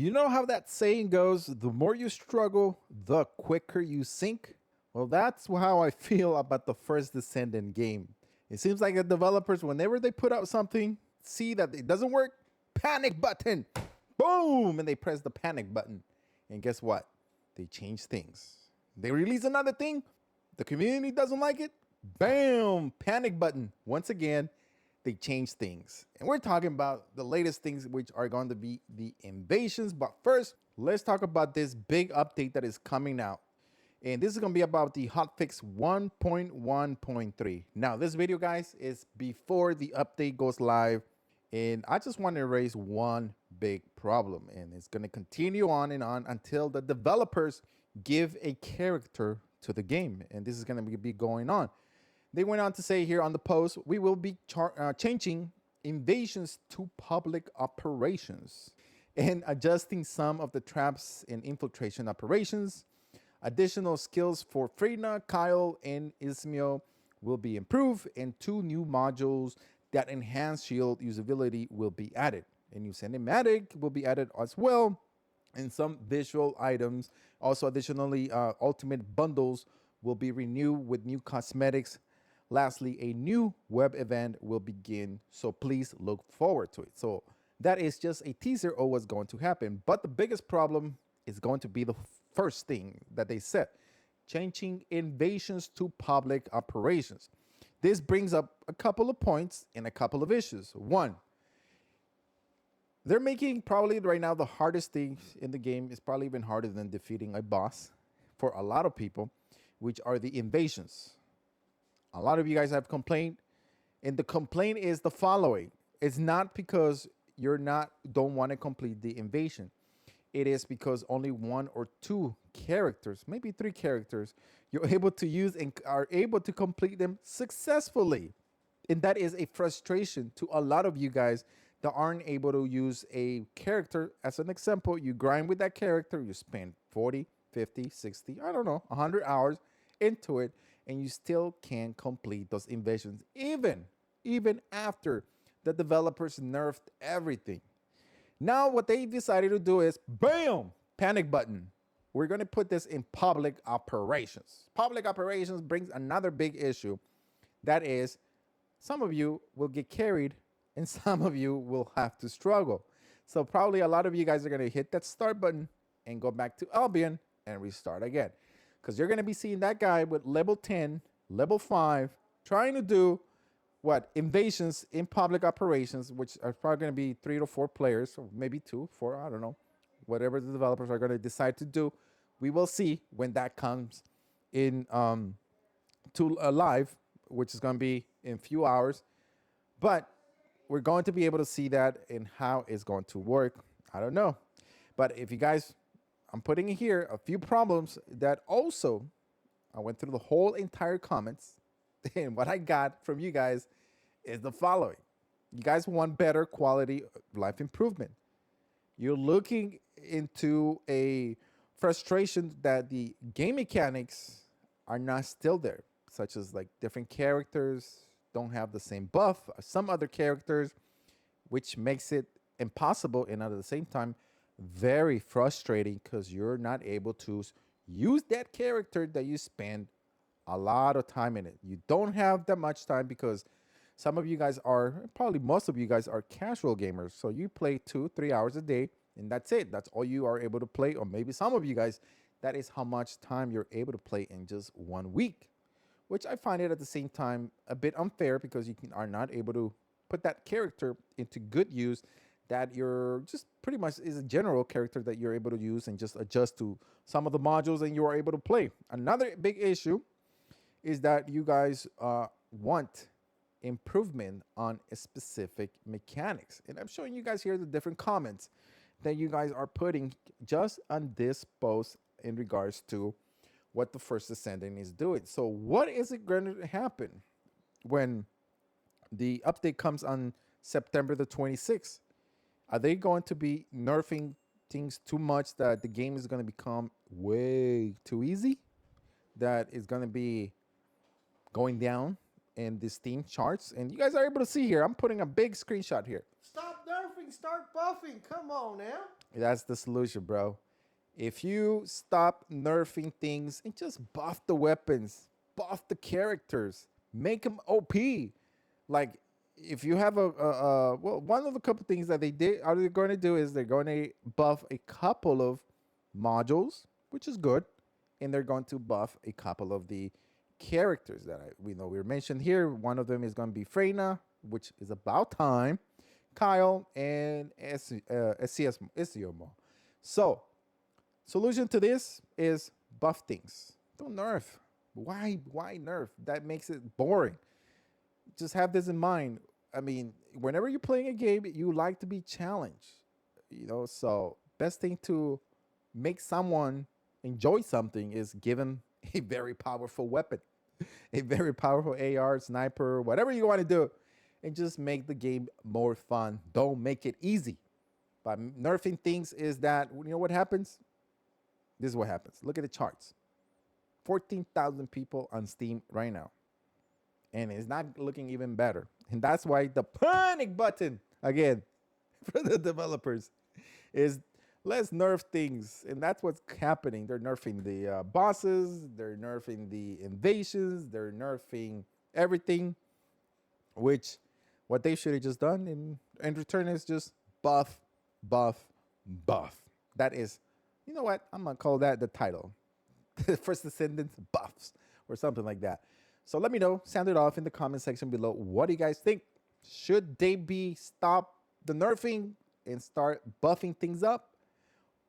You know how that saying goes, the more you struggle, the quicker you sink? Well, that's how I feel about the First Descendant game. It seems like the developers, whenever they put out something, see that it doesn't work, panic button, boom, and they press the panic button. And guess what? They change things. They release another thing, the community doesn't like it, bam, panic button. Once again, they change things. And we're talking about the latest things, which are going to be the invasions. But first, let's talk about this big update that is coming out. And this is going to be about the Hotfix 1.1.3. Now, this video, guys, is before the update goes live. And I just want to raise one big problem. And it's going to continue on and on until the developers give a character to the game. And this is going to be going on. They went on to say here on the post, we will be changing invasions to public operations and adjusting some of the traps in infiltration operations. Additional skills for Freyna, Kyle, and Ismio will be improved, and 2 new modules that enhance shield usability will be added. A new cinematic will be added as well, and some visual items. Also, additionally, ultimate bundles will be renewed with new cosmetics. Lastly, a new web event will begin, so please look forward to it. So that is just a teaser of what's going to happen. But the biggest problem is going to be the first thing that they said, changing invasions to public operations. This brings up a couple of points and a couple of issues. One, they're making probably right now the hardest thing in the game. Is probably even harder than defeating a boss for a lot of people, which are the invasions. A lot of you guys have complained, and the complaint is the following. It's not because don't want to complete the invasion. It is because only 1 or 2 characters, maybe 3 characters, you're able to use and are able to complete them successfully. And that is a frustration to a lot of you guys that aren't able to use a character. As an example, you grind with that character, you spend 40, 50, 60, I don't know, 100 hours into it, and you still can't complete those invasions, even after the developers nerfed everything. Now what they decided to do is, bam, panic button. We're going to put this in public operations. Public operations brings another big issue. That is, some of you will get carried and some of you will have to struggle. So probably a lot of you guys are going to hit that start button and go back to Albion and restart again. Because you're going to be seeing that guy with level 10, level 5, trying to do what? Invasions in public operations, which are probably going to be 3 to 4 players, or maybe 2, 4, I don't know. Whatever the developers are going to decide to do, we will see when that comes in to live, which is going to be in a few hours. But we're going to be able to see that and how it's going to work. I don't know. But if you guys, I'm putting in here a few problems that also, I went through the whole entire comments. And what I got from you guys is the following. You guys want better quality life improvement. You're looking into a frustration that the game mechanics are not still there, such as like different characters don't have the same buff as some other characters, which makes it impossible and at the same time very frustrating because you're not able to use that character that you spend a lot of time in it. You don't have that much time because some of you guys are, probably most of you guys are casual gamers. So you play 2-3 hours a day and that's it. That's all you are able to play. Or maybe some of you guys, that is how much time you're able to play in just 1 week, which I find it at the same time a bit unfair because you are not able to put that character into good use that you're just pretty much is a general character that you're able to use and just adjust to some of the modules and you are able to play. Another big issue is that you guys want improvement on a specific mechanics. And I'm showing you guys here the different comments that you guys are putting just on this post in regards to what the First Descendant is doing. So what is it going to happen when the update comes on September the 26th? Are they going to be nerfing things too much that the game is going to become way too easy? That is going to be going down in the Steam charts, and you guys are able to see here. I'm putting a big screenshot here. Stop nerfing nerfing, start buffing. Come on now. That's the solution, bro. If you stop nerfing things and just buff the weapons, buff the characters, make them OP. Like, if you have well, one of the couple things that they're going to do is they're going to buff a couple of modules, which is good, and they're going to buff a couple of the characters that we know we mentioned here. One of them is going to be Freyna, which is about time, Kyle, and Isiomo. So, solution to this is buff things. Don't nerf. Why nerf? That makes it boring. Just have this in mind. I mean, whenever you're playing a game, you like to be challenged. So best thing to make someone enjoy something is give them a very powerful weapon, a very powerful AR, sniper, whatever you want to do, and just make the game more fun. Don't make it easy. By nerfing things is that, what happens? This is what happens. Look at the charts. 14,000 people on Steam right now. And it's not looking even better. And that's why the panic button, again, for the developers, is let's nerf things. And that's what's happening. They're nerfing the bosses. They're nerfing the invasions. They're nerfing everything, which what they should have just done in return is just buff, buff, buff. That is, you know what? I'm going to call that the title. First Descendant buffs or something like that. So let me know, sound it off in the comment section below. What do you guys think? Should they stop the nerfing and start buffing things up?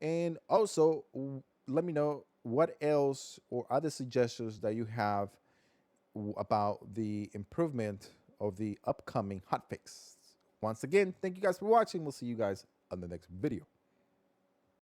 And also, let me know what else or other suggestions that you have about the improvement of the upcoming hotfix. Once again, thank you guys for watching. We'll see you guys on the next video.